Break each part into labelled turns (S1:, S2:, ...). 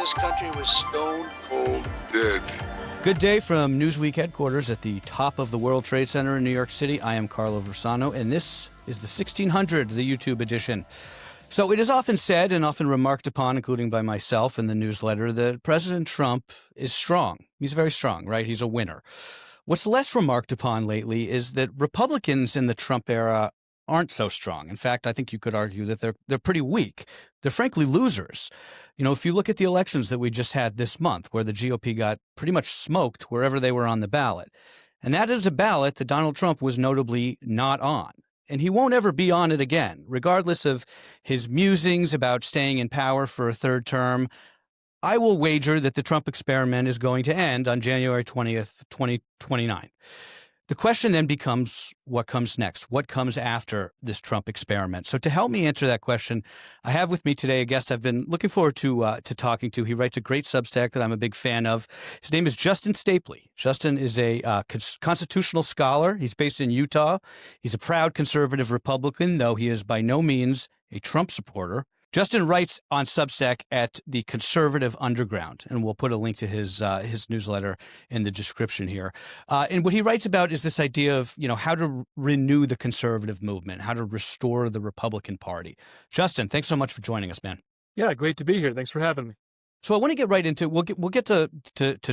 S1: this country was stone cold dead.
S2: Good day from Newsweek headquarters at the top of the World Trade Center in New York City. I am Carlo Versano, and this is the 1600, the YouTube edition. So it is often said and often remarked upon, including by myself in the newsletter, that President Trump is strong. He's very strong, right? He's a winner. What's less remarked upon lately is that Republicans in the Trump era aren't so strong. In fact, I think you could argue that they're pretty weak. They're frankly losers. You know, if you look at the elections that we just had this month, where the GOP got pretty much smoked wherever they were on the ballot, and that is a ballot that Donald Trump was notably not on. And he won't ever be on it again, regardless of his musings about staying in power for a third term. I will wager that the Trump experiment is going to end on January 20th, 2029. The question then becomes, what comes next? What comes after this Trump experiment? So to help me answer that question, I have with me today a guest I've been looking forward to talking to. He writes a great Substack that I'm a big fan of. His name is Justin Stapley. Justin is a constitutional scholar. He's based in Utah. He's a proud conservative Republican, though he is by no means a Trump supporter. Justin writes on Substack at the Conservative Underground, and we'll put a link to his newsletter in the description here. And what he writes about is this idea of, you know, how to renew the conservative movement, how to restore the Republican Party. Justin, thanks so much for joining us, man.
S3: Yeah, great to be here. Thanks for having me.
S2: So I want to get right into we'll get to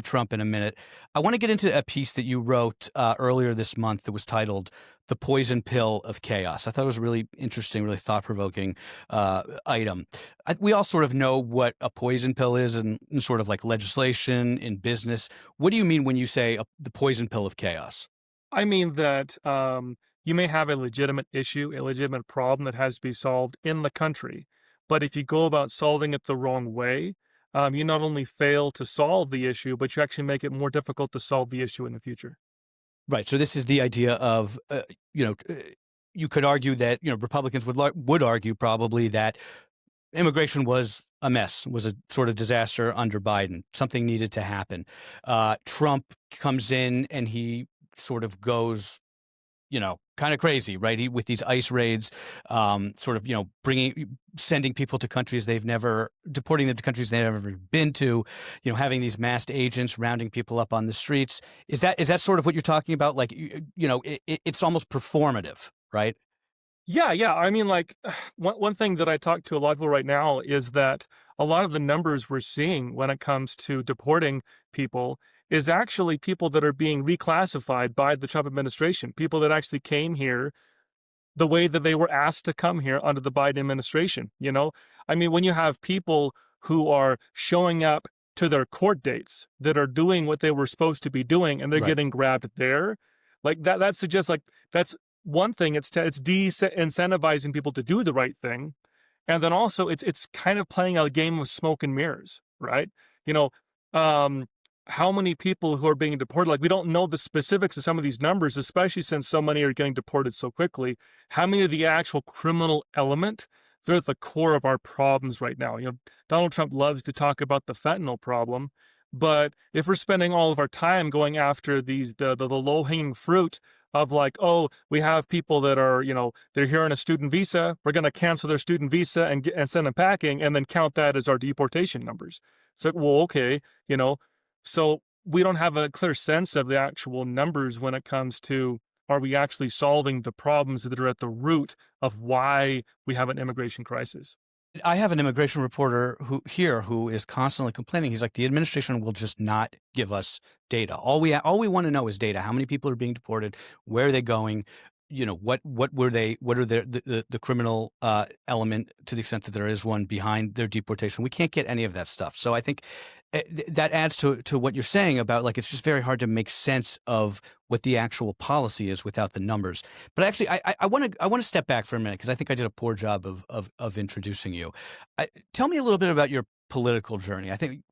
S2: Trump in a minute. I want to get into a piece that you wrote earlier this month that was titled "The Poison Pill of Chaos." I thought it was a really interesting, really thought-provoking item. We all sort of know what a poison pill is in sort of like legislation, in business. What do you mean when you say the poison pill of chaos?
S3: I mean that you may have a legitimate issue, a legitimate problem that has to be solved in the country, but if you go about solving it the wrong way, you not only fail to solve the issue, but you actually make it more difficult to solve the issue in the future.
S2: Right. So this is the idea of, you could argue that, Republicans would argue probably that immigration was a mess, was a sort of disaster under Biden. Something needed to happen. Trump comes in and he sort of goes, kind of crazy, right? With these ICE raids, sort of, sending people to countries deporting them to countries they've never been to, having these masked agents rounding people up on the streets. Is that sort of what you're talking about? Like, it's almost performative, right?
S3: Yeah. I mean, like, one thing that I talk to a lot of people right now is that a lot of the numbers we're seeing when it comes to deporting people is actually people that are being reclassified by the Trump administration, people that actually came here the way that they were asked to come here under the Biden administration. I mean, when you have people who are showing up to their court dates that are doing what they were supposed to be doing and they're getting grabbed there, like that suggests like that's one thing. It's de-incentivizing people to do the right thing. And then also it's kind of playing a game of smoke and mirrors, right? How many people who are being deported, like we don't know the specifics of some of these numbers, especially since so many are getting deported so quickly. How many of the actual criminal element, they're at the core of our problems right now. Donald Trump loves to talk about the fentanyl problem, but if we're spending all of our time going after the low-hanging fruit of like, oh, we have people that are, they're here on a student visa, we're going to cancel their student visa and send them packing and then count that as our deportation numbers. So, well, okay, so we don't have a clear sense of the actual numbers when it comes to, are we actually solving the problems that are at the root of why we have an immigration crisis?
S2: I have an immigration reporter who is constantly complaining. He's like, the administration will just not give us data. All we want to know is data. How many people are being deported? Where are they going? What are the criminal element, to the extent that there is one, behind their deportation? We can't get any of that stuff. So I think that adds to what you're saying about, like, it's just very hard to make sense of what the actual policy is without the numbers. But actually, I want to step back for a minute, because I think I did a poor job of introducing you. Tell me a little bit about your political journey. I think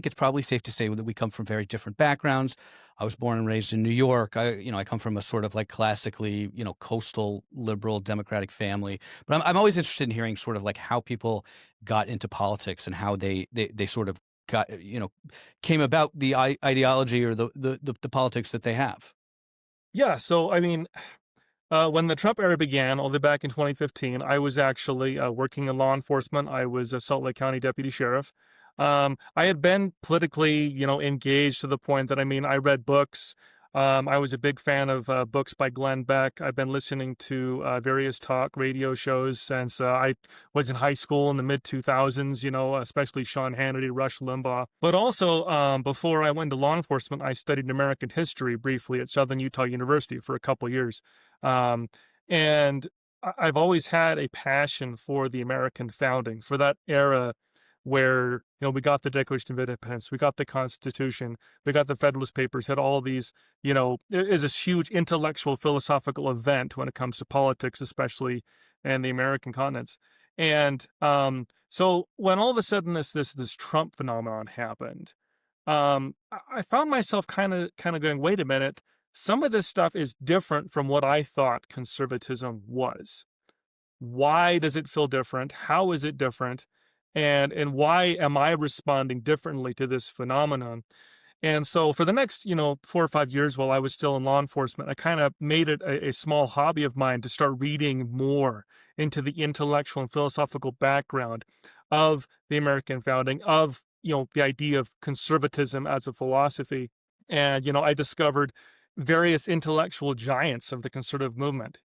S2: it's probably safe to say that we come from very different backgrounds. I was born and raised in New York. I come from a sort of like classically, coastal liberal democratic family. But I'm always interested in hearing sort of like how people got into politics and how they sort of got, came about the ideology or the politics that they have.
S3: Yeah. So, I mean, when the Trump era began, all the way back in 2015, I was actually working in law enforcement. I was a Salt Lake County deputy sheriff. I had been politically, engaged to the point that, I read books. I was a big fan of books by Glenn Beck. I've been listening to various talk radio shows since I was in high school in the mid 2000s, especially Sean Hannity, Rush Limbaugh. But also, before I went to law enforcement, I studied American history briefly at Southern Utah University for a couple years. And I've always had a passion for the American founding, for that era where we got the Declaration of Independence, we got the Constitution, we got the Federalist Papers, had all these, it is this huge intellectual philosophical event when it comes to politics, especially in the American continents. And so when all of a sudden this Trump phenomenon happened, I found myself kind of going, wait a minute, some of this stuff is different from what I thought conservatism was. Why does it feel different? How is it different? And why am I responding differently to this phenomenon? And so for the next, 4 or 5 years while I was still in law enforcement, I kind of made it a small hobby of mine to start reading more into the intellectual and philosophical background of the American founding, of, the idea of conservatism as a philosophy. And, I discovered various intellectual giants of the conservative movement.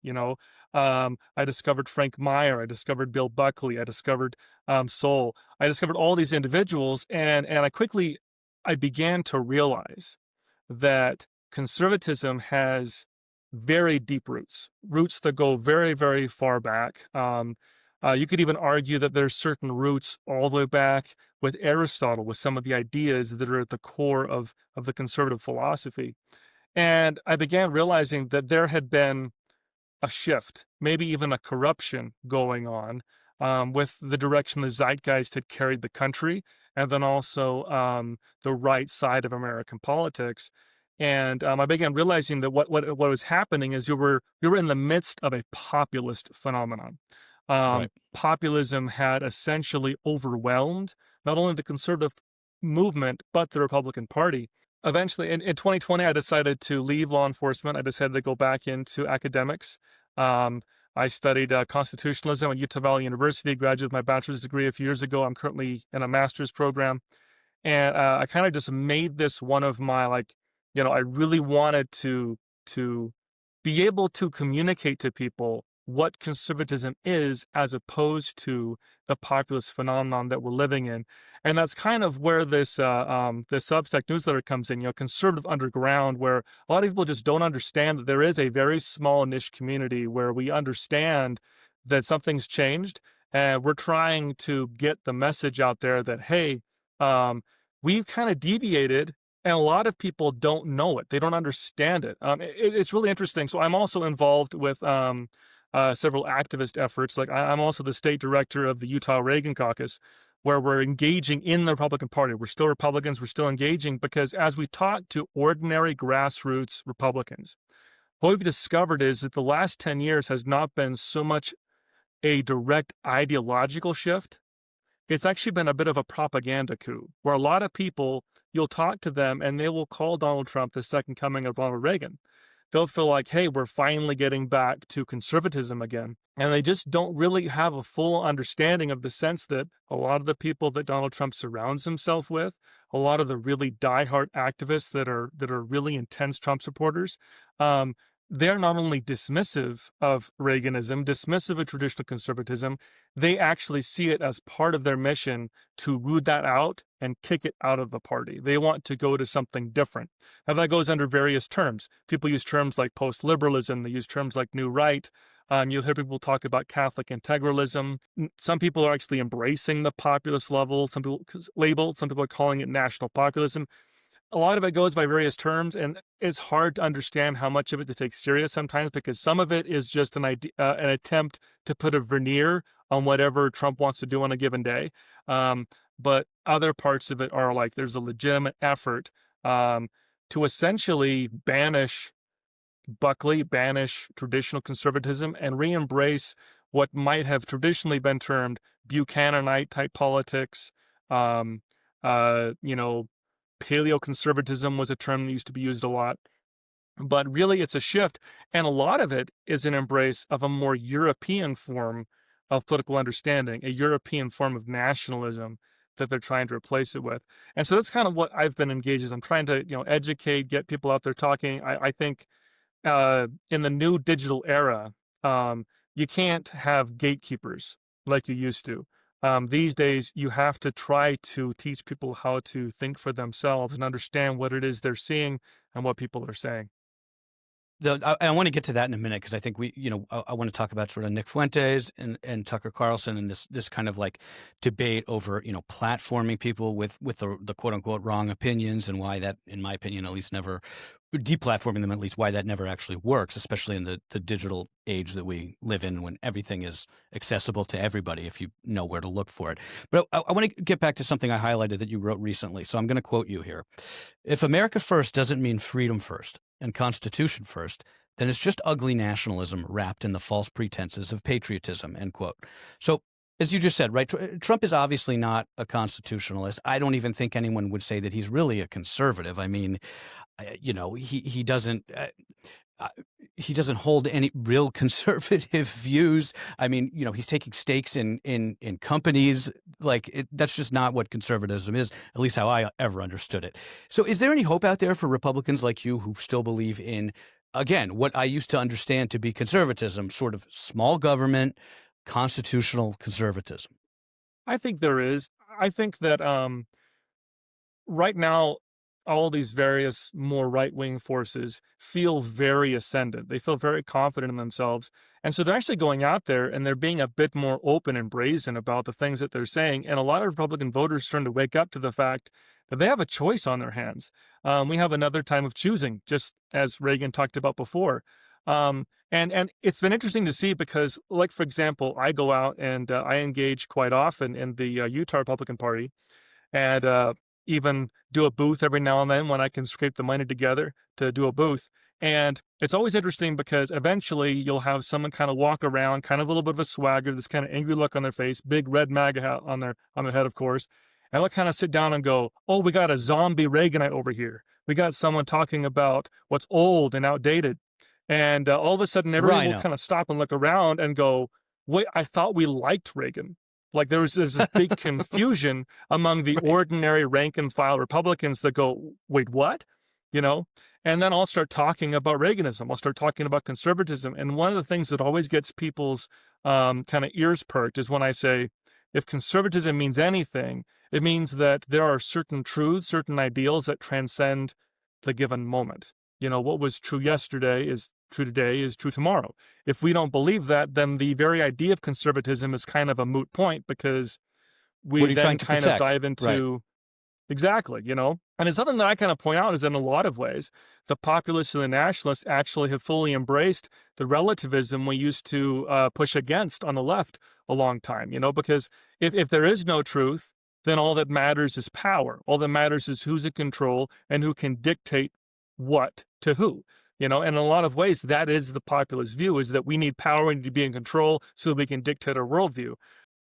S3: I discovered Frank Meyer, I discovered Bill Buckley, I discovered Sol. I discovered all these individuals, and I began to realize that conservatism has very deep roots that go very, very far back. You could even argue that there's certain roots all the way back with Aristotle, with some of the ideas that are at the core of the conservative philosophy. And I began realizing that there had been a shift, maybe even a corruption going on with the direction the zeitgeist had carried the country, and then also the right side of American politics. And I began realizing that what was happening is we were in the midst of a populist phenomenon.
S2: Right.
S3: Populism had essentially overwhelmed not only the conservative movement but the Republican Party. Eventually, in 2020, I decided to leave law enforcement. I decided to go back into academics. I studied constitutionalism at Utah Valley University, graduated with my bachelor's degree a few years ago. I'm currently in a master's program. And I kind of just made this one of my, I really wanted to be able to communicate to people what conservatism is as opposed to the populist phenomenon that we're living in. And that's kind of where this Substack newsletter comes in, conservative underground, where a lot of people just don't understand that there is a very small niche community where we understand that something's changed, and we're trying to get the message out there that, hey, we've kind of deviated, and a lot of people don't know it. They don't understand it. It's really interesting. So I'm also involved with several activist efforts. Like I'm also the state director of the Utah Reagan Caucus, where we're engaging in the Republican Party. We're still Republicans. We're still engaging because as we talk to ordinary grassroots Republicans, what we've discovered is that the last 10 years has not been so much a direct ideological shift. It's actually been a bit of a propaganda coup, where a lot of people, you'll talk to them and they will call Donald Trump the second coming of Ronald Reagan. They'll feel like, hey, we're finally getting back to conservatism again. And they just don't really have a full understanding of the sense that a lot of the people that Donald Trump surrounds himself with, a lot of the really diehard activists that are really intense Trump supporters, they're not only dismissive of Reaganism, dismissive of traditional conservatism, they actually see it as part of their mission to root that out and kick it out of the party. They want to go to something different. Now, that goes under various terms. People use terms like post-liberalism. They use terms like New Right. You'll hear people talk about Catholic integralism. Some people are actually embracing the populist level. Some people are calling it national populism. A lot of it goes by various terms, and it's hard to understand how much of it to take serious sometimes, because some of it is just an attempt to put a veneer on whatever Trump wants to do on a given day. But other parts of it are like there's a legitimate effort to essentially banish Buckley, banish traditional conservatism, and re-embrace what might have traditionally been termed Buchananite type politics. Paleoconservatism was a term that used to be used a lot. But really, it's a shift. And a lot of it is an embrace of a more European form of political understanding, a European form of nationalism that they're trying to replace it with. And so that's kind of what I've been engaged in. I'm trying to, educate, get people out there talking. I think in the new digital era, you can't have gatekeepers like you used to. These days, you have to try to teach people how to think for themselves and understand what it is they're seeing and what people are saying.
S2: I want to get to that in a minute because I think I want to talk about sort of Nick Fuentes and Tucker Carlson and this kind of like debate over platforming people with the quote unquote wrong opinions and why that, in my opinion, at least never deplatforming them, at least why that never actually works, especially in the digital age that we live in when everything is accessible to everybody if you know where to look for it. But I want to get back to something I highlighted that you wrote recently. So I'm going to quote you here. If America first doesn't mean freedom first and Constitution first, then it's just ugly nationalism wrapped in the false pretenses of patriotism, end quote. So as you just said, right, Trump is obviously not a constitutionalist. I don't even think anyone would say that he's really a conservative. I mean, he doesn't hold any real conservative views. I mean, he's taking stakes in companies. That's just not what conservatism is, at least how I ever understood it. So is there any hope out there for Republicans like you who still believe in, again, what I used to understand to be conservatism, sort of small government, constitutional conservatism?
S3: I think there is. I think that right now, all these various more right-wing forces feel very ascendant. They feel very confident in themselves. And so they're actually going out there and they're being a bit more open and brazen about the things that they're saying. And a lot of Republican voters are starting to wake up to the fact that they have a choice on their hands. We have another time of choosing, just as Reagan talked about before. And it's been interesting to see because, like, for example, I go out and I engage quite often in the Utah Republican Party. And even do a booth every now and then when I can scrape the money together to do a booth. And it's always interesting because eventually you'll have someone kind of walk around, kind of a little bit of a swagger, this kind of angry look on their face, big red MAGA hat on their head, of course. And they'll kind of sit down and go, "Oh, we got a zombie Reaganite over here. We got someone talking about what's old and outdated." And all of a sudden, everyone will kind of stop and look around and go, "Wait, I thought we liked Reagan." Like there's this big confusion among the ordinary rank and file Republicans that go, "Wait, what?" And then I'll start talking about Reaganism. I'll start talking about conservatism. And one of the things that always gets people's kind of ears perked is when I say, if conservatism means anything, it means that there are certain truths, certain ideals that transcend the given moment. What was true yesterday is true today, is true tomorrow. If we don't believe that, then the very idea of conservatism is kind of a moot point because we then kind of dive into... Right. Exactly, And it's something that I kind of point out is in a lot of ways, the populists and the nationalists actually have fully embraced the relativism we used to push against on the left a long time, because if there is no truth, then all that matters is power. All that matters is who's in control and who can dictate what to who. And in a lot of ways, that is the populist view, is that we need power, we need to be in control so that we can dictate our worldview.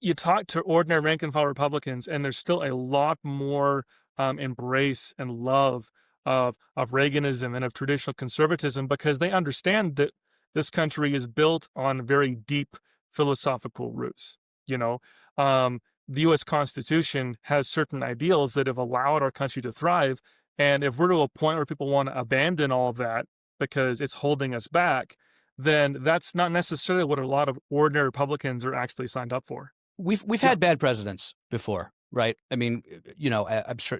S3: You talk to ordinary rank and file Republicans, and there's still a lot more embrace and love of Reaganism and of traditional conservatism because they understand that this country is built on very deep philosophical roots. The U.S. Constitution has certain ideals that have allowed our country to thrive. And if we're to a point where people want to abandon all of that because it's holding us back, then that's not necessarily what a lot of ordinary Republicans are actually signed up for.
S2: We've had bad presidents before, right? I mean, I'm sure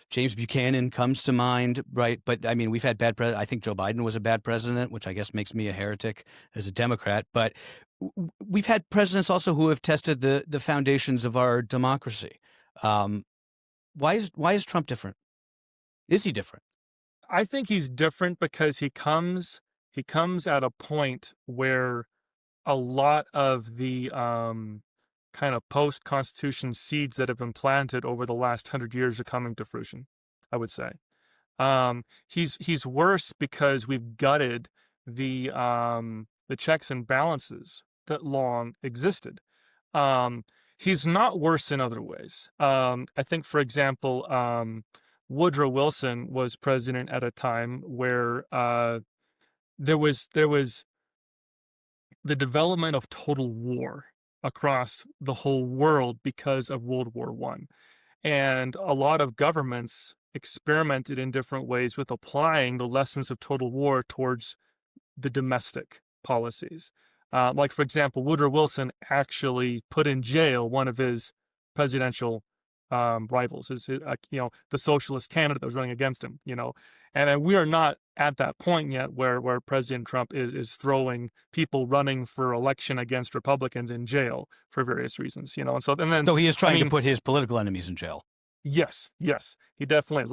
S2: James Buchanan comes to mind, right? But I mean, we've had bad presidents. I think Joe Biden was a bad president, which I guess makes me a heretic as a Democrat. But we've had presidents also who have tested the foundations of our democracy. Why is Trump different? Is he different?
S3: I think he's different because he comes at a point where a lot of the kind of post-Constitution seeds that have been planted over the last 100 years are coming to fruition, I would say. He's worse because we've gutted the checks and balances that long existed. He's not worse in other ways. I think, for example, Woodrow Wilson was president at a time where there was the development of total war across the whole world because of World War One. And a lot of governments experimented in different ways with applying the lessons of total war towards the domestic policies. Like, for example, Woodrow Wilson actually put in jail one of his presidential rivals, the socialist candidate that was running against him, and we are not at that point yet where President Trump is throwing people running for election against Republicans in jail for various reasons, and then
S2: So he is trying to put his political enemies in jail.
S3: Yes, he definitely is.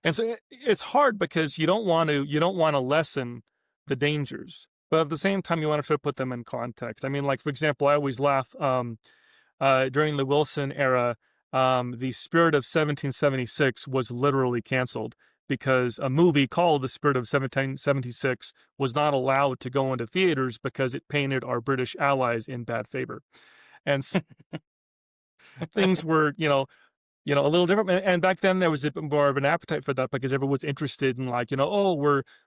S3: And so it's hard because you don't want to lessen the dangers, but at the same time you want to try to put them in context. I mean, like, for example, I always laugh during the Wilson era. The Spirit of 1776 was literally canceled because a movie called The Spirit of 1776 was not allowed to go into theaters because it painted our British allies in bad favor, and things were a little different. And back then there was a bit more of an appetite for that because everyone was interested in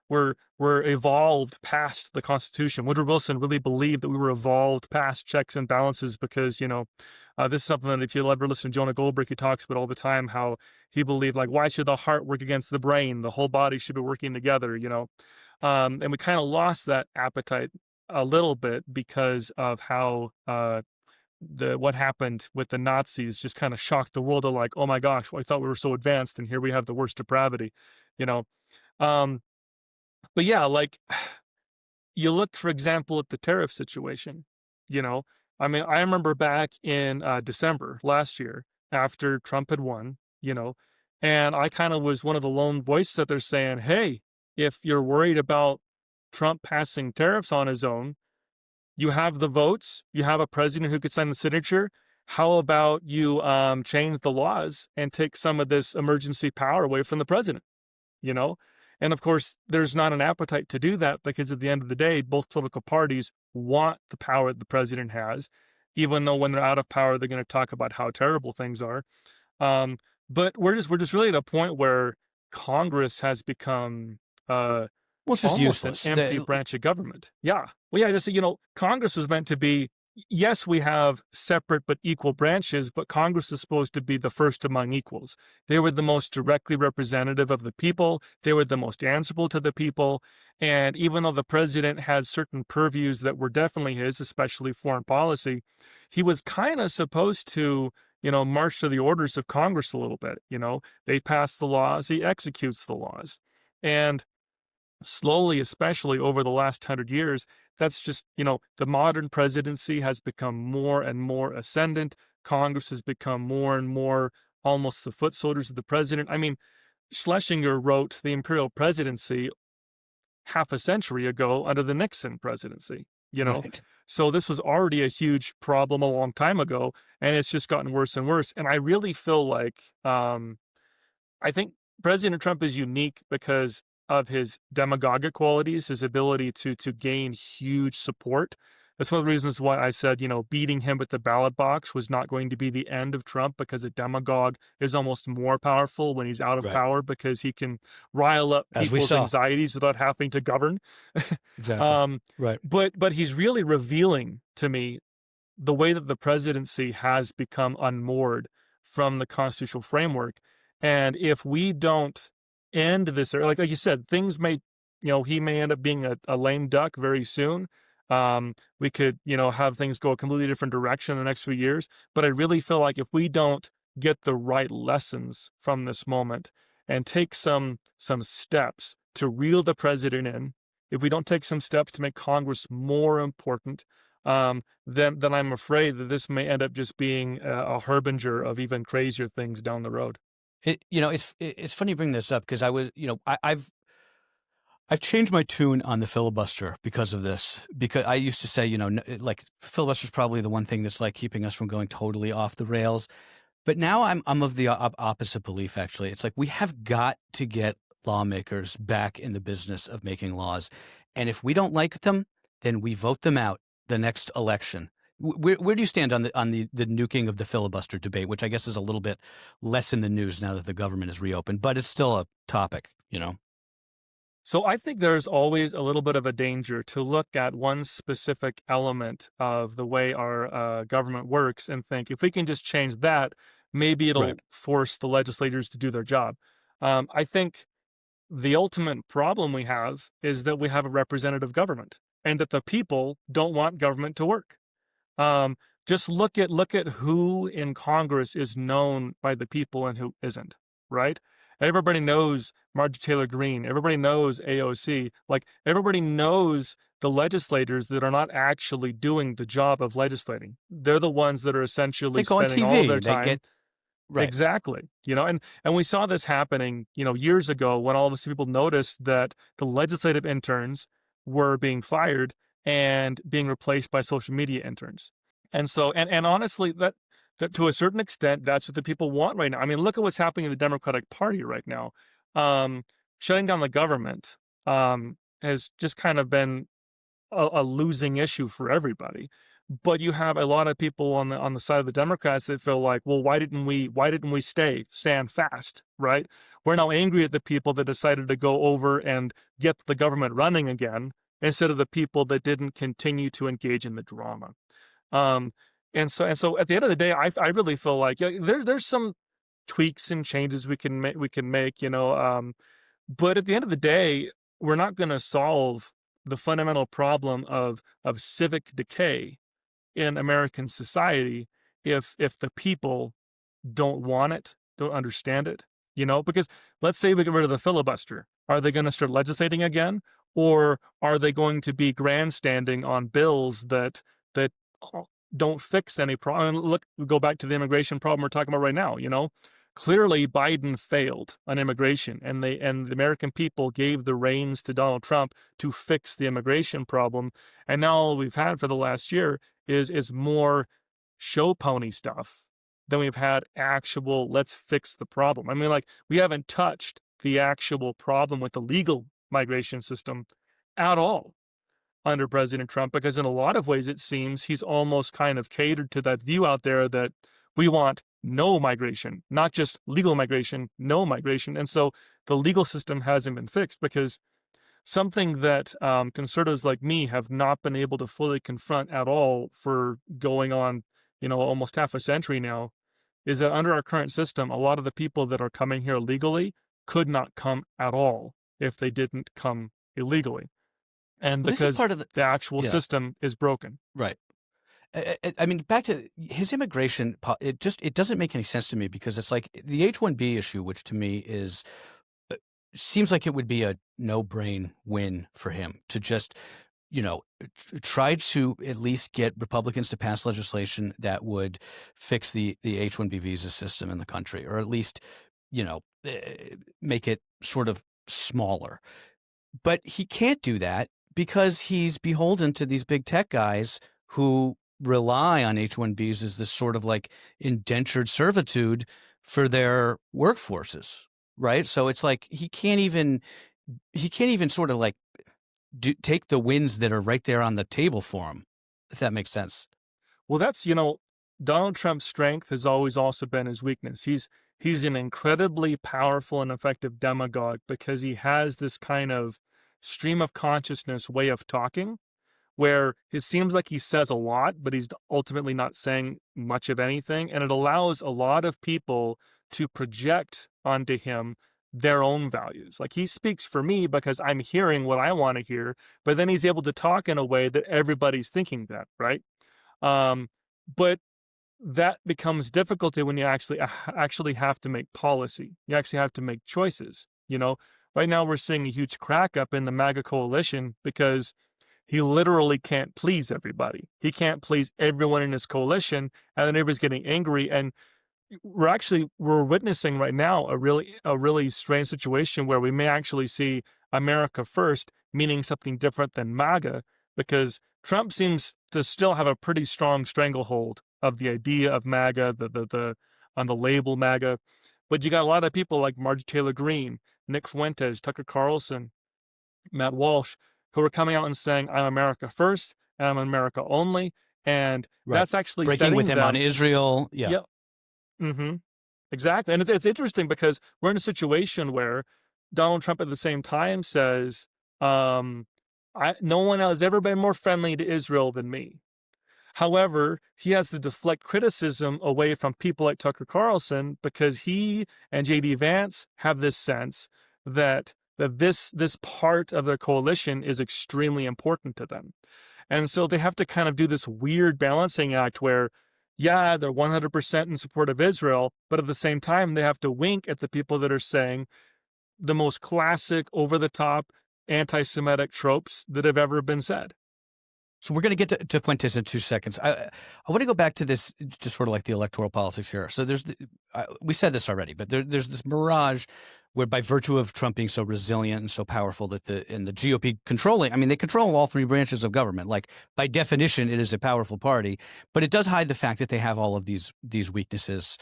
S3: we're evolved past the Constitution. Woodrow Wilson really believed that we were evolved past checks and balances because, this is something that if you ever listen to Jonah Goldberg, he talks about all the time, how he believed, like, why should the heart work against the brain? The whole body should be working together, and we kind of lost that appetite a little bit because of how, what happened with the Nazis just kind of shocked the world of like, oh my gosh, I thought we were so advanced and here we have the worst depravity, Um, but yeah, like, you look, for example, at the tariff situation, I mean, I remember back in December last year after Trump had won, and I kind of was one of the lone voices that they're saying, hey, if you're worried about Trump passing tariffs on his own, you have the votes, you have a president who could sign the signature. How about you change the laws and take some of this emergency power away from the president, And of course, there's not an appetite to do that because at the end of the day, both political parties want the power that the president has, even though when they're out of power, they're going to talk about how terrible things are. But we're just really at a point where Congress has become
S2: Well, it's just
S3: almost
S2: useless.
S3: an empty branch of government. Yeah. Well, yeah, just, Congress was meant to be, yes, we have separate but equal branches, but Congress is supposed to be the first among equals. They were the most directly representative of the people. They were the most answerable to the people. And even though the president had certain purviews that were definitely his, especially foreign policy, he was kind of supposed to, march to the orders of Congress a little bit. They pass the laws, he executes the laws. And slowly, especially over the last 100 years, that's just, the modern presidency has become more and more ascendant. Congress has become more and more almost the foot soldiers of the president. I mean, Schlesinger wrote the imperial presidency half a century ago under the Nixon presidency,
S2: Right.
S3: So this was already a huge problem a long time ago, and it's just gotten worse and worse. And I really feel like, I think President Trump is unique because of his demagogic qualities, his ability to gain huge support. That's one of the reasons why I said, beating him with the ballot box was not going to be the end of Trump, because a demagogue is almost more powerful when he's out of
S2: Right.
S3: power because he can rile up
S2: As we
S3: people's
S2: saw.
S3: anxieties without having to govern.
S2: Exactly. Right.
S3: But he's really revealing to me the way that the presidency has become unmoored from the constitutional framework. And if we don't end this, like you said, things may, he may end up being a lame duck very soon. We could, have things go a completely different direction in the next few years. But I really feel like if we don't get the right lessons from this moment and take some steps to reel the president in, if we don't take some steps to make Congress more important, then I'm afraid that this may end up just being a harbinger of even crazier things down the road.
S2: It's funny you bring this up because I was, I've changed my tune on the filibuster because of this. Because I used to say, like, filibuster is probably the one thing that's like keeping us from going totally off the rails. But now I'm of the opposite belief. Actually, it's like we have got to get lawmakers back in the business of making laws, and if we don't like them, then we vote them out the next election. Where do you stand on the nuking of the filibuster debate, which I guess is a little bit less in the news now that the government is reopened, but it's still a topic,
S3: So I think there's always a little bit of a danger to look at one specific element of the way our government works and think if we can just change that, maybe
S2: Right.
S3: it'll force the legislators to do their job. I think the ultimate problem we have is that we have a representative government and that the people don't want government to work. Um, just look at who in Congress is known by the people and who isn't, right? Everybody knows Marjorie Taylor Greene. Everybody knows AOC. Like everybody knows the legislators that are not actually doing the job of legislating. They're the ones that are essentially
S2: They go on
S3: spending all of their
S2: TV. They
S3: time.
S2: get right.
S3: Exactly. And we saw this happening, years ago when all of a sudden people noticed that the legislative interns were being fired and being replaced by social media interns. And so, and honestly, that to a certain extent, that's what the people want right now. I mean, look at what's happening in the Democratic Party right now. Um, Shutting down the government has just kind of been a losing issue for everybody. But you have a lot of people on the side of the Democrats that feel like, well, why didn't we stand fast, right? We're now angry at the people that decided to go over and get the government running again instead of the people that didn't continue to engage in the drama. Um, and so at the end of the day, I really feel like there's some tweaks and changes we can make, but at the end of the day, we're not going to solve the fundamental problem of civic decay in American society if the people don't want it, don't understand it, because let's say we get rid of the filibuster. Are they going to start legislating again? Or are they going to be grandstanding on bills that don't fix any problem? Look, we go back to the immigration problem we're talking about right now, Clearly, Biden failed on immigration, and the American people gave the reins to Donald Trump to fix the immigration problem. And now all we've had for the last year is more show pony stuff than we've had actual let's fix the problem. I mean, like we haven't touched the actual problem with the legal migration system at all under President Trump, because in a lot of ways it seems he's almost kind of catered to that view out there that we want no migration, not just legal migration, no migration. And so the legal system hasn't been fixed because something that conservatives like me have not been able to fully confront at all for going on, almost half a century now, is that under our current system, a lot of the people that are coming here legally could not come at all if they didn't come illegally. And
S2: Well, this is
S3: because
S2: part of
S3: the actual
S2: yeah,
S3: system is broken.
S2: right. I mean, back to his immigration, it doesn't make any sense to me because it's like the H-1B issue, which to me is seems like it would be a no-brain win for him to just, try to at least get Republicans to pass legislation that would fix the H-1B visa system in the country, or at least, make it sort of smaller. But he can't do that because he's beholden to these big tech guys who rely on H-1Bs as this sort of like indentured servitude for their workforces, right? So it's like he can't even sort of like take the wins that are right there on the table for him, if that makes sense.
S3: Well, that's, Donald Trump's strength has always also been his weakness. He's an incredibly powerful and effective demagogue because he has this kind of stream of consciousness way of talking where it seems like he says a lot, but he's ultimately not saying much of anything. And it allows a lot of people to project onto him their own values. Like he speaks for me because I'm hearing what I want to hear, but then he's able to talk in a way that everybody's thinking that, right? But that becomes difficulty when you actually have to make policy. You actually have to make choices. Right now we're seeing a huge crack up in the MAGA coalition because he literally can't please everybody. He can't please everyone in his coalition, and then everybody's getting angry. And we're witnessing right now a really strange situation where we may actually see America first meaning something different than MAGA, because Trump seems to still have a pretty strong stranglehold of the idea of MAGA, the on the label MAGA. But you got a lot of people like Marjorie Taylor Greene, Nick Fuentes, Tucker Carlson, Matt Walsh, who are coming out and saying, I'm America first, and I'm America only. And
S2: Right.
S3: that's actually
S2: Breaking
S3: setting
S2: with him
S3: them
S2: on Israel. Yeah.
S3: Yep. Mm-hmm. Exactly. And it's interesting because we're in a situation where Donald Trump at the same time says, no one has ever been more friendly to Israel than me. However, he has to deflect criticism away from people like Tucker Carlson because he and J.D. Vance have this sense that this part of their coalition is extremely important to them. And so they have to kind of do this weird balancing act where, yeah, they're 100% in support of Israel, but at the same time, they have to wink at the people that are saying the most classic, over-the-top, anti-Semitic tropes that have ever been said.
S2: So we're going to get to Fuentes in 2 seconds. I want to go back to this, just sort of like the electoral politics here. So there's we said this already, but there's this mirage where, by virtue of Trump being so resilient and so powerful, that the GOP controlling, I mean, they control all three branches of government. Like, by definition, it is a powerful party, but it does hide the fact that they have all of these weaknesses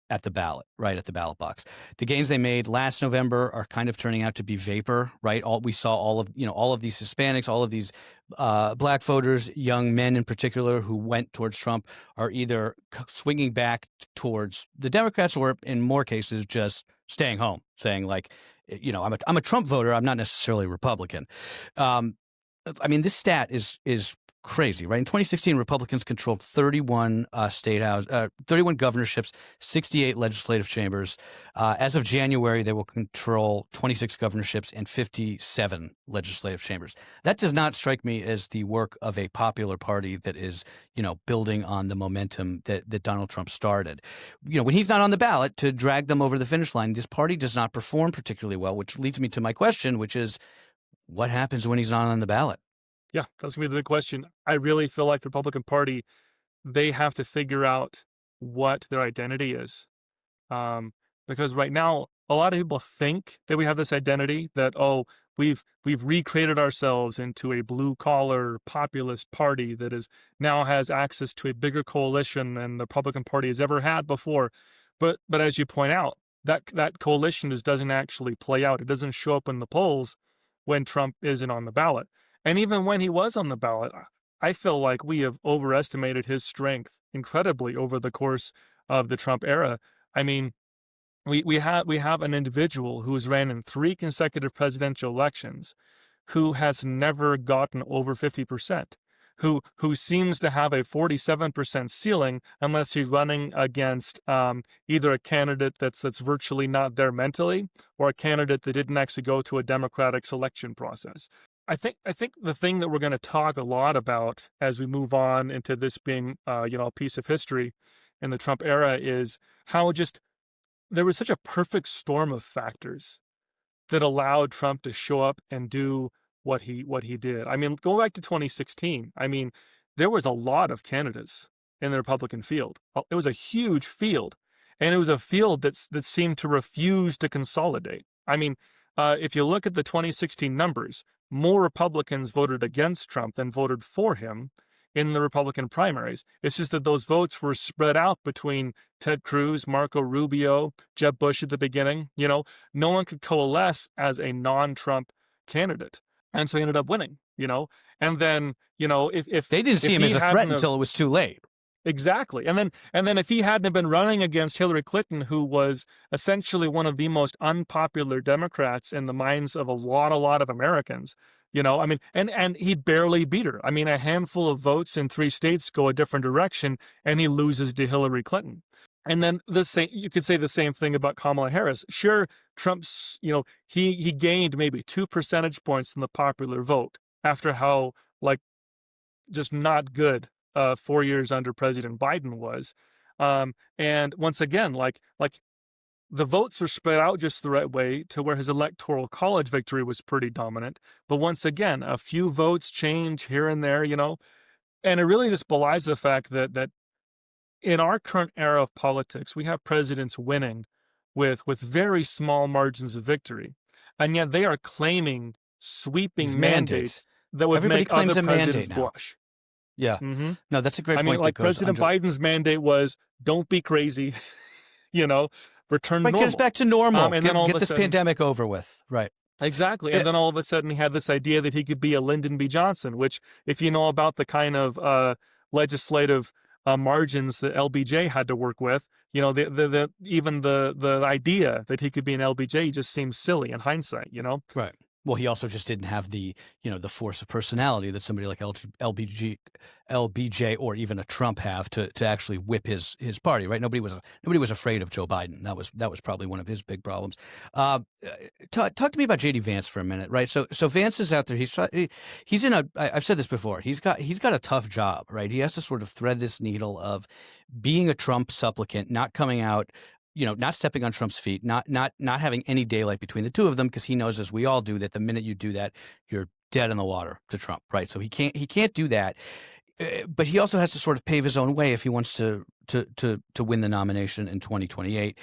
S2: at the ballot, right, at the ballot box. The gains they made last November are kind of turning out to be vapor, right? We saw all of these Hispanics, all of these black voters, young men in particular, who went towards Trump, are either swinging back towards the Democrats or, in more cases, just staying home, saying, like, I'm a Trump voter, I'm not necessarily Republican. I mean, this stat is crazy, right? In 2016, Republicans controlled 31 governorships, 68 legislative chambers. As of January, they will control 26 governorships and 57 legislative chambers. That does not strike me as the work of a popular party that is, building on the momentum that Donald Trump started. When he's not on the ballot to drag them over the finish line, this party does not perform particularly well, which leads me to my question, which is, what happens when he's not on the ballot?
S3: Yeah, that's going to be the big question. I really feel like the Republican Party, they have to figure out what their identity is. Because right now, a lot of people think that we have this identity that, we've recreated ourselves into a blue-collar populist party that now has access to a bigger coalition than the Republican Party has ever had before. But as you point out, that coalition doesn't actually play out. It doesn't show up in the polls when Trump isn't on the ballot. And even when he was on the ballot, I feel like we have overestimated his strength incredibly over the course of the Trump era. I mean, we have an individual who has ran in 3 consecutive presidential elections, who has never gotten over 50%, who seems to have a 47% ceiling unless he's running against either a candidate that's virtually not there mentally, or a candidate that didn't actually go to a democratic selection process. I think the thing that we're going to talk a lot about as we move on into this being a piece of history in the Trump era is how there was such a perfect storm of factors that allowed Trump to show up and do what he did. I mean, go back to 2016. I mean, there was a lot of candidates in the Republican field. It was a huge field, and it was a field that seemed to refuse to consolidate. I mean, if you look at the 2016 numbers, more Republicans voted against Trump than voted for him in the Republican primaries. It's just that those votes were spread out between Ted Cruz, Marco Rubio, Jeb Bush at the beginning. No one could coalesce as a non-Trump candidate. And so he ended up winning, And then, if
S2: they didn't see him as a threat until it was too late.
S3: Exactly. And then if he hadn't been running against Hillary Clinton, who was essentially one of the most unpopular Democrats in the minds of a lot of Americans, I mean, and he barely beat her. I mean, a handful of votes in 3 states go a different direction, and he loses to Hillary Clinton. And then you could say the same thing about Kamala Harris. Sure, Trump's, he gained maybe 2 percentage points in the popular vote after how, just not good 4 years under President Biden was. And once again, like the votes are spread out just the right way to where his electoral college victory was pretty dominant. But once again, a few votes change here and there, and it really just belies the fact that in our current era of politics, we have presidents winning with very small margins of victory. And yet they are claiming sweeping mandates that would make other presidents blush.
S2: Yeah. Mm-hmm. No, that's a great point.
S3: I mean, like President Biden's mandate was, don't be crazy, return to normal.
S2: Get us back to normal. And then get this pandemic over with. Right.
S3: Exactly. And then all of a sudden he had this idea that he could be a Lyndon B. Johnson, which, if you know about the kind of legislative margins that LBJ had to work with. Even the idea that he could be an LBJ just seems silly in hindsight.
S2: Right. Well, he also just didn't have the force of personality that somebody like LBJ or even a Trump have to actually whip his party, right? Nobody was afraid of Joe Biden. That was probably one of his big problems. Talk to me about JD Vance for a minute, right? So Vance is out there. He's in I've said this before. He's got a tough job, right? He has to sort of thread this needle of being a Trump supplicant, not coming out, not stepping on Trump's feet, not having any daylight between the two of them, because he knows, as we all do, that the minute you do that, you're dead in the water to Trump, right? So he can't do that, but he also has to sort of pave his own way if he wants to win the nomination in 2028.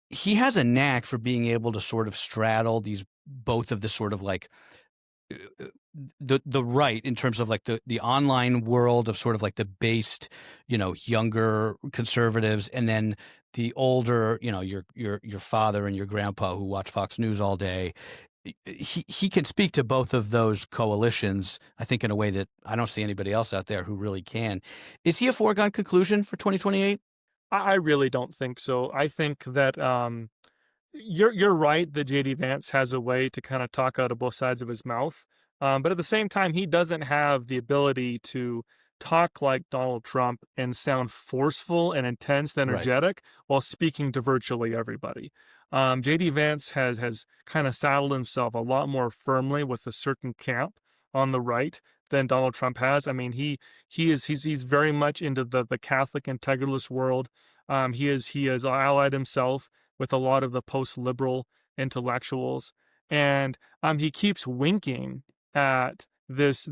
S2: He has a knack for being able to sort of straddle both of the sort of like the right in terms of like the online world of sort of like the based, younger conservatives, and then the older, your father and your grandpa who watch Fox News all day. He can speak to both of those coalitions, I think, in a way that I don't see anybody else out there who really can. Is he a foregone conclusion for 2028?
S3: I really don't think so. I think that you're right that JD Vance has a way to kind of talk out of both sides of his mouth. But at the same time, he doesn't have the ability to talk like Donald Trump and sound forceful and intense and energetic while speaking to virtually everybody. JD Vance has kind of saddled himself a lot more firmly with a certain camp on the right than Donald Trump has. I mean, he's very much into the Catholic integralist world. He has allied himself with a lot of the post-liberal intellectuals, and he keeps winking at this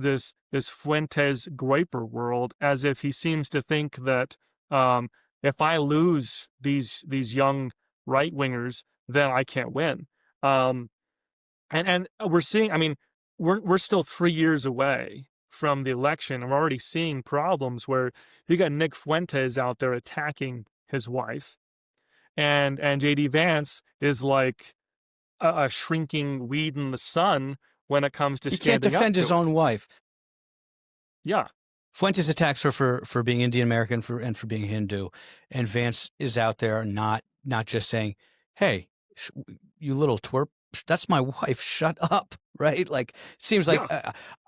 S3: Fuentes Guiper world, as if he seems to think that if I lose these young right wingers, then I can't win. And we're seeing, I mean, we're still 3 years away from the election, and we're already seeing problems where you got Nick Fuentes out there attacking his wife, and JD Vance is like a shrinking weed in the sun when it comes to standing up.
S2: He can't defend his own wife.
S3: Yeah.
S2: Fuentes attacks her for being Indian American and for being Hindu, and Vance is out there not just saying, "Hey, you little twerp, that's my wife, shut up," right? Like, seems like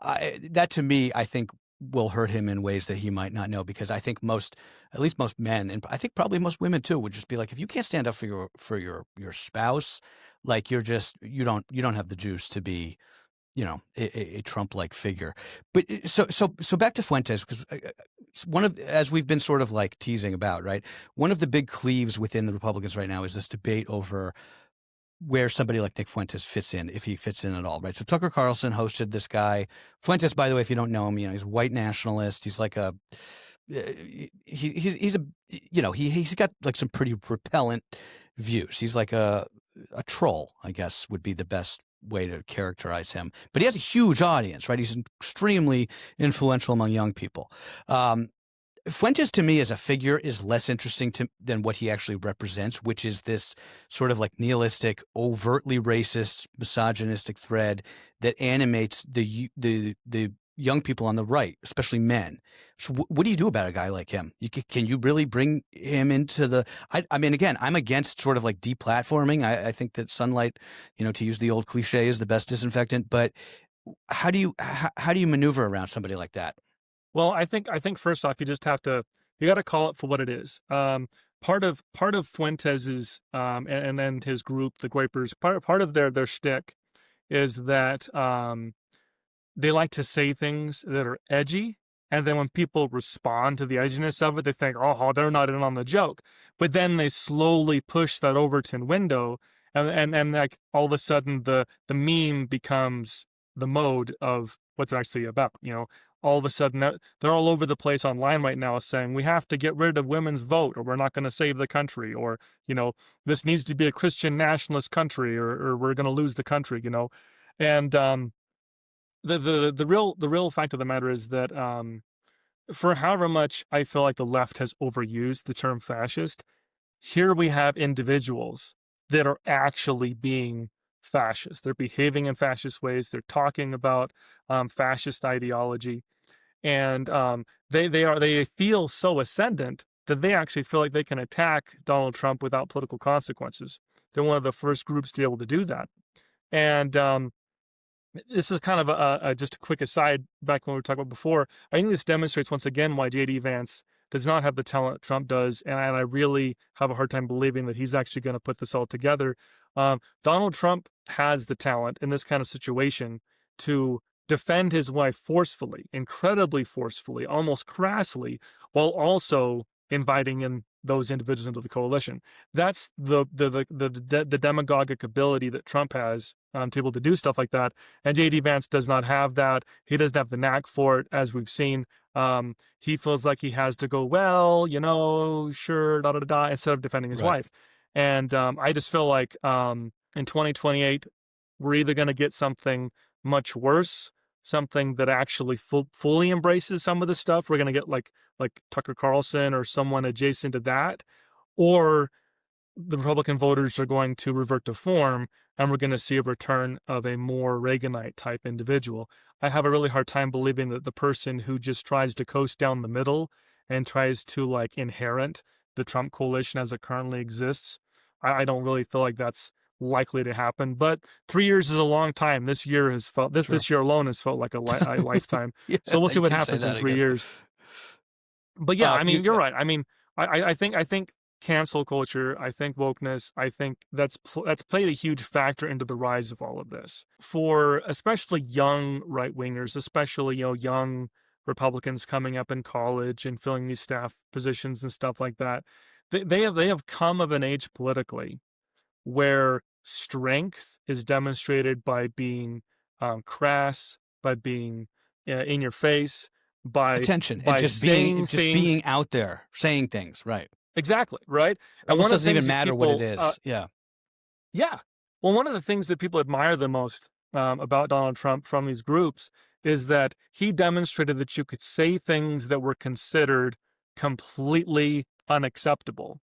S2: that to me, I think, will hurt him in ways that he might not know, because I think at least most men, and I think probably most women too, would just be like, if you can't stand up for your spouse, like, you don't have the juice to be, a Trump-like figure. But so back to Fuentes, because as we've been sort of like teasing about, right? One of the big cleaves within the Republicans right now is this debate over where somebody like Nick Fuentes fits in, if he fits in at all, right? So Tucker Carlson hosted this guy. Fuentes, by the way, if you don't know him, he's a white nationalist. He's like he's got like some pretty repellent views. He's like a troll, I guess, would be the best way to characterize him. But he has a huge audience, right? He's extremely influential among young people. Fuentes, to me, as a figure, is less interesting than what he actually represents, which is this sort of like nihilistic, overtly racist, misogynistic thread that animates the young people on the right, especially men. So what do you do about a guy like him? Can you really bring him into the? I mean, again, I'm against sort of like deplatforming. I think that sunlight, to use the old cliche, is the best disinfectant. But how do you maneuver around somebody like that?
S3: Well, I think first off, you got to call it for what it is. Part of Fuentes's and his group, the Guipers, part of their shtick is that they like to say things that are edgy, and then when people respond to the edginess of it, they think, oh, they're not in on the joke. But then they slowly push that Overton window, and like all of a sudden the meme becomes the mode of what they're actually about. All of a sudden they're all over the place online right now saying we have to get rid of women's vote, or we're not going to save the country, or this needs to be a Christian nationalist country, or we're going to lose the country. And the real fact of the matter is that for however much I feel like the left has overused the term fascist, here we have individuals that are actually being fascist. They're behaving in fascist ways. They're talking about fascist ideology. and they feel so ascendant that they actually feel like they can attack Donald Trump without political consequences. They're one of the first groups to be able to do that. And this is kind of just a quick aside back when we were talking about before. I think this demonstrates once again why J.D. Vance does not have the talent Trump does, and I really have a hard time believing that he's actually going to put this all together. Donald Trump has the talent in this kind of situation to defend his wife forcefully, incredibly forcefully, almost crassly, while also inviting in those individuals into the coalition. That's the demagogic ability that Trump has to be able to do stuff like that. And J.D. Vance does not have that. He doesn't have the knack for it, as we've seen. He feels like he has to go, well, sure, da da da, instead of defending his wife. And I just feel like in 2028, we're either going to get something much worse, something that actually fully embraces some of the stuff. We're going to get like Tucker Carlson or someone adjacent to that, or the Republican voters are going to revert to form, and we're going to see a return of a more Reaganite type individual. I have a really hard time believing that the person who just tries to coast down the middle and tries to inherit the Trump coalition as it currently exists, I don't really feel like that's likely to happen. But 3 years is a long time. This year has felt this year alone has felt like a lifetime.
S2: Yeah,
S3: so we'll see what happens in 3 years. But yeah, I mean, you're right. I mean, I think cancel culture, I think wokeness, I think that's played a huge factor into the rise of all of this. For especially young right-wingers, especially young Republicans coming up in college and filling these staff positions and stuff like that, they have come of an age politically where strength is demonstrated by being crass, by being in your face, by
S2: attention,
S3: by
S2: and just being out there, saying things, right?
S3: Exactly, right?
S2: It almost doesn't even matter what it is. Yeah.
S3: Well, one of the things that people admire the most about Donald Trump from these groups is that he demonstrated that you could say things that were considered completely unacceptable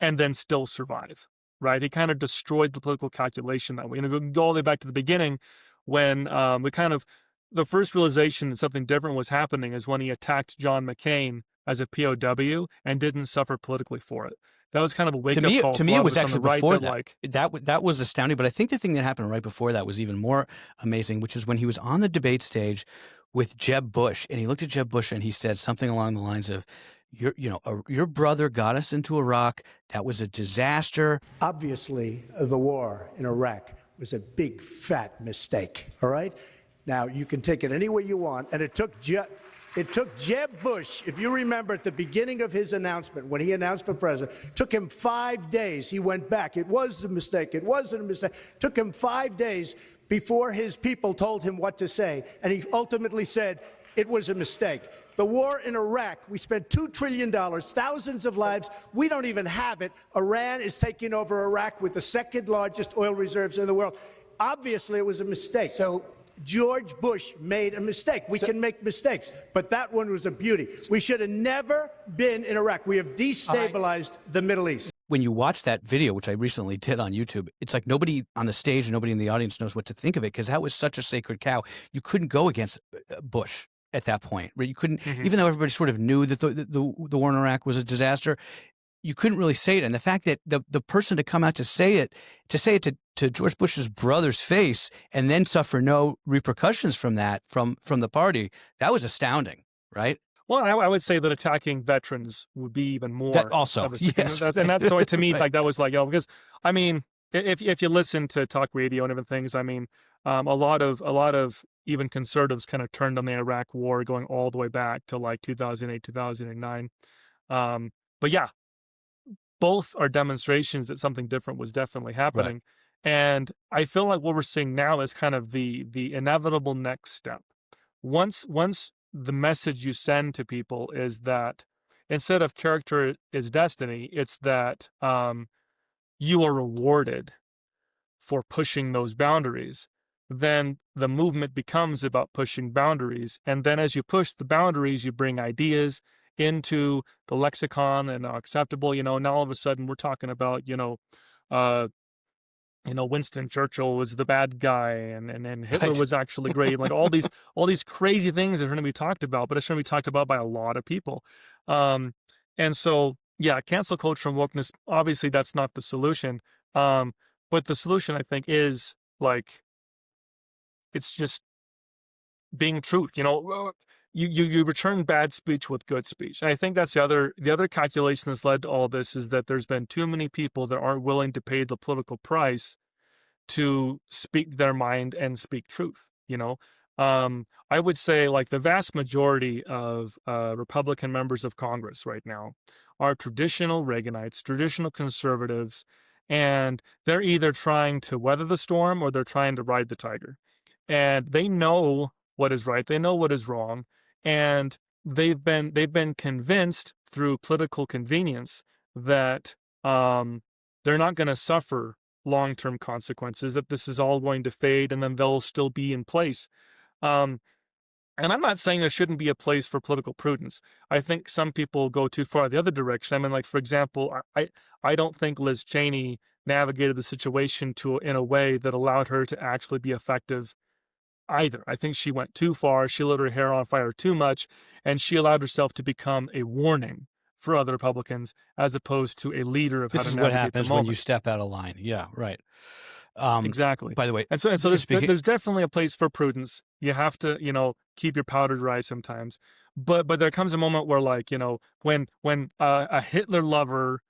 S3: and then still survive, right? He kind of destroyed the political calculation that way. Go all the way back to the beginning when the first realization that something different was happening is when he attacked John McCain as a POW and didn't suffer politically for it. That was kind of a wake-up call.
S2: To me, it was actually before
S3: that.
S2: That was astounding. But I think the thing that happened right before that was even more amazing, which is when he was on the debate stage with Jeb Bush, and he looked at Jeb Bush and he said something along the lines of, your brother got us into Iraq. That was a disaster.
S4: Obviously, the war in Iraq was a big, fat mistake, all right? Now, you can take it any way you want, and it took Jeb Bush, if you remember at the beginning of his announcement, when he announced for president, took him 5 days. He went back. It was a mistake. It wasn't a mistake. Took him 5 days before his people told him what to say, and he ultimately said it was a mistake. The war in Iraq, we spent $2 trillion, thousands of lives. We don't even have it. Iran is taking over Iraq with the second largest oil reserves in the world. Obviously, it was a mistake. So George Bush made a mistake. We can make mistakes, but that one was a beauty. We should have never been in Iraq. We have destabilized the Middle East.
S2: When you watch that video, which I recently did on YouTube, it's like nobody on the stage and nobody in the audience knows what to think of it, because that was such a sacred cow. You couldn't go against Bush at that point, right? You couldn't, even though everybody sort of knew that the war in Iraq was a disaster, you couldn't really say it. And the fact that the person to come out to say it to George Bush's brother's face and then suffer no repercussions from that, from the party, that was astounding, right?
S3: Well, I would say that attacking veterans would be even more.
S2: That also, yes.
S3: And that's so to me,
S2: right.
S3: like that was like, because I mean, if you listen to talk radio and different things, I mean, a lot of even conservatives kind of turned on the Iraq war going all the way back to like 2008, 2009. But yeah, both are demonstrations that something different was definitely happening. Right. And I feel like what we're seeing now is kind of the inevitable next step. Once the message you send to people is that instead of character is destiny, it's that you are rewarded for pushing those boundaries, then the movement becomes about pushing boundaries. And then as you push the boundaries, you bring ideas into the lexicon and acceptable, now all of a sudden we're talking about, Winston Churchill was the bad guy, and Hitler
S2: Right.
S3: was actually great. Like all these crazy things are going to be talked about, but it's going to be talked about by a lot of people. Um, and so, yeah, cancel culture and wokeness. Obviously, that's not the solution. But the solution, I think, is like it's just being truth. You return bad speech with good speech. And I think that's the other calculation that's led to all this is that there's been too many people that aren't willing to pay the political price to speak their mind and speak truth. I would say like the vast majority of Republican members of Congress right now are traditional Reaganites, traditional conservatives, and they're either trying to weather the storm or they're trying to ride the tiger. And they know what is right, they know what is wrong, and they've been convinced through political convenience that they're not going to suffer long-term consequences, that this is all going to fade and then they'll still be in place. Um, and I'm not saying there shouldn't be a place for political prudence. I think some people go too far the other direction. I mean, like, for example, I don't think Liz Cheney navigated the situation in a way that allowed her to actually be effective either. I think she went too far. She lit her hair on fire too much, and she allowed herself to become a warning for other Republicans as opposed to a leader of how
S2: This
S3: to
S2: is what
S3: navigate the
S2: happens when you
S3: moment.
S2: step out of line. Yeah, right.
S3: Exactly.
S2: By the way,
S3: And so there's
S2: speaking,
S3: there's definitely a place for prudence. You have to, keep your powder dry sometimes. But there comes a moment where, like, when a Hitler lover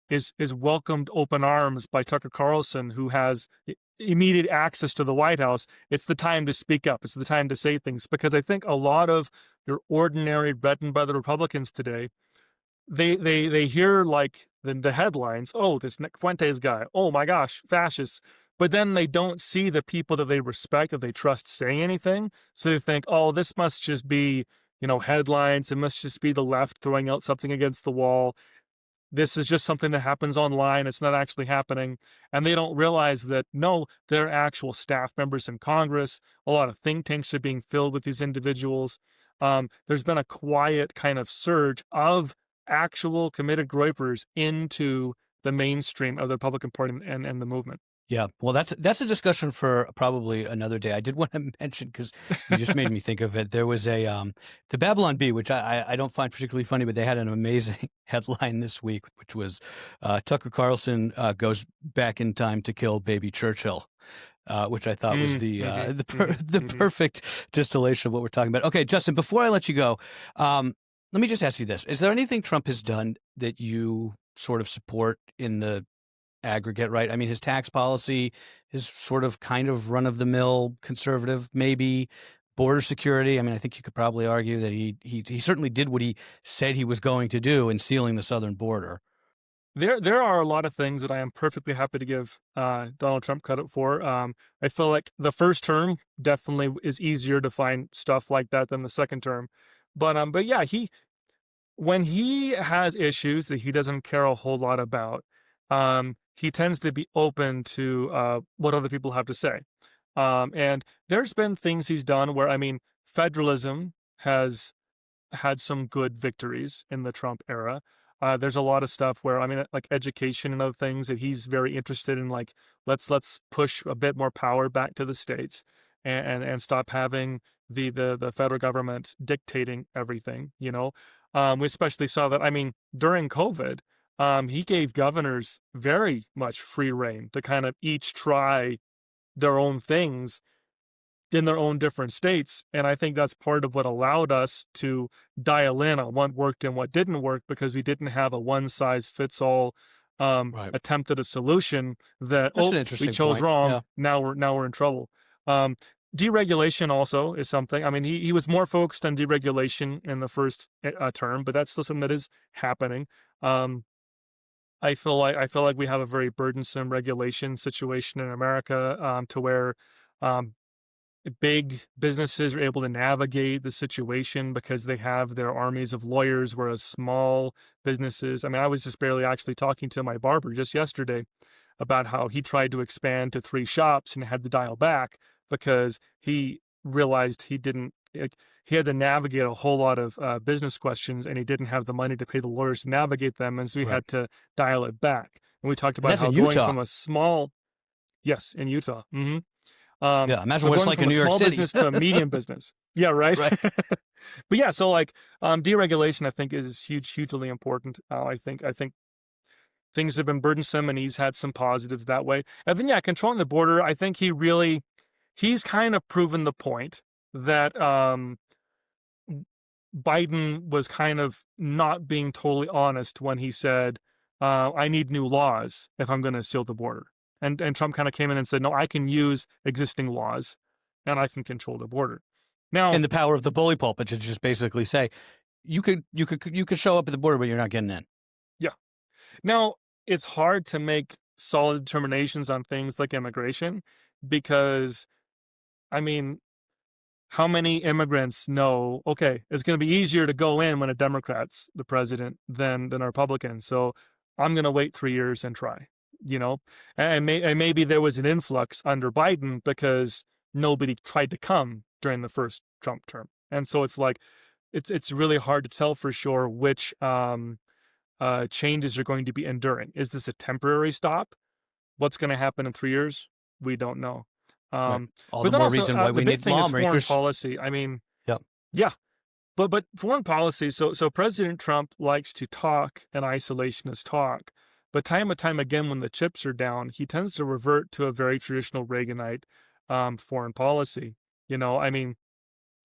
S3: is welcomed open arms by Tucker Carlson, who has immediate access to the White House, it's the time to speak up. It's the time to say things, because I think a lot of your ordinary bread and butter Republicans today, they hear like the headlines, oh, this Nick Fuentes guy, oh my gosh, fascists. But then they don't see the people that they respect, that they trust, saying anything. So they think, oh, this must just be, headlines. It must just be the left throwing out something against the wall. This is just something that happens online. It's not actually happening. And they don't realize that, no, they're actual staff members in Congress. A lot of think tanks are being filled with these individuals. There's been a quiet kind of surge of actual committed groypers into the mainstream of the Republican Party and the movement.
S2: yeah, well, that's a discussion for probably another day. I did want to mention, because you just made me think of it. There was the Babylon Bee, which I don't find particularly funny, but they had an amazing headline this week, which was Tucker Carlson goes back in time to kill baby Churchill. Which I thought was the perfect distillation of what we're talking about. Okay, Justin, before I let you go, let me just ask you this. Is there anything Trump has done that you sort of support in the aggregate, right? I mean, his tax policy is sort of kind of run-of-the-mill conservative, maybe. Border security, I mean, I think you could probably argue that he certainly did what he said he was going to do in sealing the southern border.
S3: There are a lot of things that I am perfectly happy to give Donald Trump credit for. I feel like the first term definitely is easier to find stuff like that than the second term. But yeah, when he has issues that he doesn't care a whole lot about, he tends to be open to what other people have to say. And there's been things he's done where, I mean, federalism has had some good victories in the Trump era. There's a lot of stuff where, I mean, like education and other things that he's very interested in. Like, let's push a bit more power back to the states, and stop having the federal government dictating everything. We especially saw that. I mean, during COVID, he gave governors very much free rein to kind of each try their own things in their own different states. And I think that's part of what allowed us to dial in on what worked and what didn't work, because we didn't have a one size fits all
S2: Right.
S3: attempt at a solution that,
S2: That's an
S3: we
S2: interesting
S3: chose
S2: point.
S3: wrong.
S2: Yeah.
S3: Now we're in trouble. Deregulation also is something. I mean, he was more focused on deregulation in the first term, but that's still something that is happening. I feel like we have a very burdensome regulation situation in America, to where big businesses are able to navigate the situation because they have their armies of lawyers, whereas small businesses, I mean, I was just barely actually talking to my barber just yesterday about how he tried to expand to 3 shops and had to dial back because he realized he had to navigate a whole lot of business questions, and he didn't have the money to pay the lawyers to navigate them, and so he
S2: Right.
S3: had to dial it back. And we talked
S2: And
S3: about
S2: that's
S3: how
S2: in
S3: going
S2: Utah.
S3: from a small Yes, in Utah.
S2: Yeah, imagine
S3: So
S2: what it's
S3: going
S2: like
S3: from
S2: in
S3: a
S2: New York
S3: small
S2: City.
S3: business to a medium business. Yeah, right.
S2: Right.
S3: But yeah, so like deregulation, I think is hugely important. I think things have been burdensome, and he's had some positives that way. And then yeah, controlling the border, I think he's kind of proven the point that Biden was kind of not being totally honest when he said, I need new laws if I'm going to seal the border. And Trump kind of came in and said, no, I can use existing laws and I can control the border. Now,
S2: And the power of the bully pulpit to just basically say, you could show up at the border, but you're not getting in.
S3: yeah. Now, it's hard to make solid determinations on things like immigration because, I mean, how many immigrants know, okay, it's going to be easier to go in when a Democrat's the president than a Republican. So I'm going to wait 3 years and try, you know? And maybe there was an influx under Biden because nobody tried to come during the first Trump term. And so it's like, it's really hard to tell for sure which changes are going to be enduring. Is this a temporary stop? What's going to happen in 3 years? We don't know.
S2: Right. All
S3: But
S2: the
S3: then
S2: more
S3: also,
S2: reason why
S3: the
S2: we
S3: big
S2: need
S3: thing is foreign
S2: lawmakers.
S3: policy. I mean,
S2: Yep.
S3: yeah, but foreign policy. So President Trump likes to talk and isolationist talk, but time and time again, when the chips are down, he tends to revert to a very traditional Reaganite foreign policy. You know, I mean,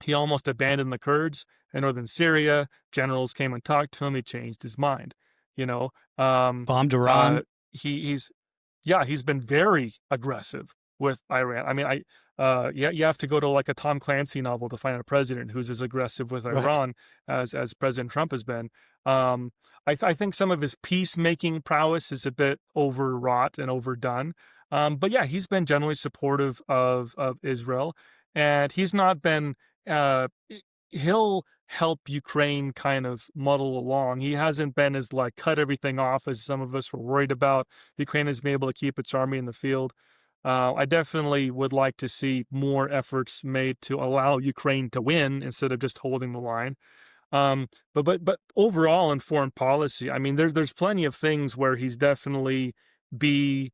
S3: he almost abandoned the Kurds in northern Syria. Generals came and talked to him. He changed his mind. You know,
S2: Bombed Iran.
S3: He's yeah, he's been very aggressive with Iran. I mean, yeah, you have to go to like a Tom Clancy novel to find a president who's as aggressive with
S2: Right.
S3: Iran as President Trump has been. I think some of his peacemaking prowess is a bit overwrought and overdone. But yeah, he's been generally supportive of Israel, and he's not been. Uh, he'll help Ukraine kind of muddle along. He hasn't been as like cut everything off as some of us were worried about. Ukraine has been able to keep its army in the field. I definitely would like to see more efforts made to allow Ukraine to win instead of just holding the line. But overall in foreign policy, I mean, there's plenty of things where he's definitely B,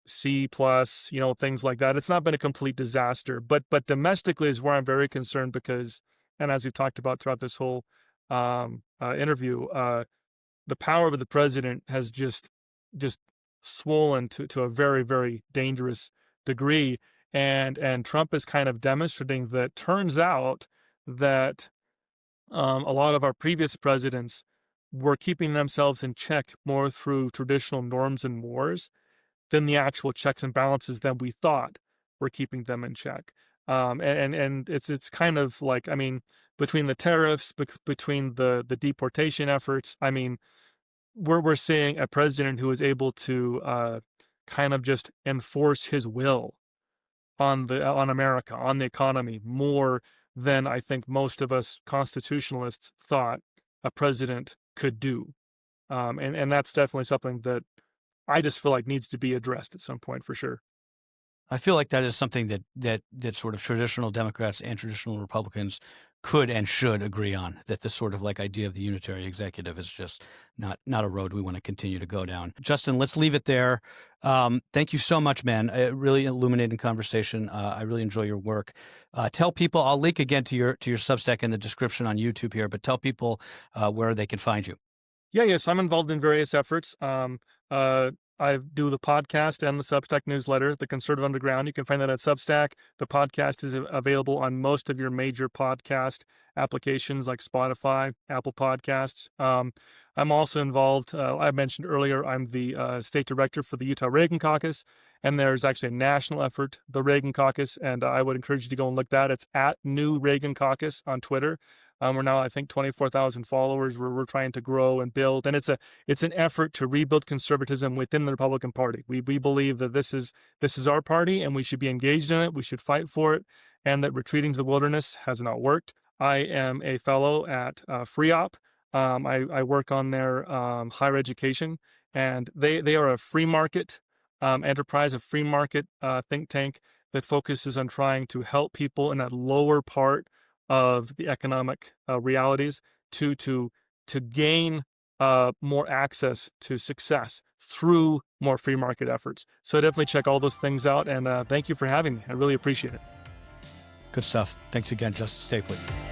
S3: C plus, you know, things like that. It's not been a complete disaster, but domestically is where I'm very concerned because, and as we've talked about throughout this whole interview, the power of the president has just swollen to a very, very dangerous degree, and Trump is kind of demonstrating that turns out that a lot of our previous presidents were keeping themselves in check more through traditional norms and mores than the actual checks and balances that we thought were keeping them in check. And it's kind of like, I mean, between the tariffs, between the deportation efforts, I mean, we're seeing a president who is able to kind of just enforce his will on America, on the economy, more than I think most of us constitutionalists thought a president could do. And that's definitely something that I just feel like needs to be addressed at some point for sure.
S2: I feel like that is something that sort of traditional Democrats and traditional Republicans could and should agree on, that this sort of like idea of the unitary executive is just not a road we want to continue to go down. Justin, let's leave it there. Thank you so much, man. A really illuminating conversation. I really enjoy your work. Tell people, I'll link again to your Substack in the description on YouTube here, but tell people where they can find you.
S3: Yes, I'm involved in various efforts. I do the podcast and the Substack newsletter, The Conservative Underground. You can find that at Substack. The podcast is available on most of your major podcast applications like Spotify, Apple Podcasts. I'm also involved, I mentioned earlier, I'm the state director for the Utah Reagan Caucus, and there's actually a national effort, the Reagan Caucus, and I would encourage you to go and look that. It's at New Reagan Caucus on Twitter. We're now, I think, 24,000 followers. We're trying to grow and build, and it's an effort to rebuild conservatism within the Republican Party. We believe that this is our party, and we should be engaged in it. We should fight for it, and that retreating to the wilderness has not worked. I am a fellow at FreeOp. I work on their higher education, and they are a free market enterprise, a free market think tank that focuses on trying to help people in that lower part of the economic realities to gain more access to success through more free market efforts. So definitely check all those things out. And thank you for having me. I really appreciate it.
S2: Good stuff. Thanks again, Justin Stapley.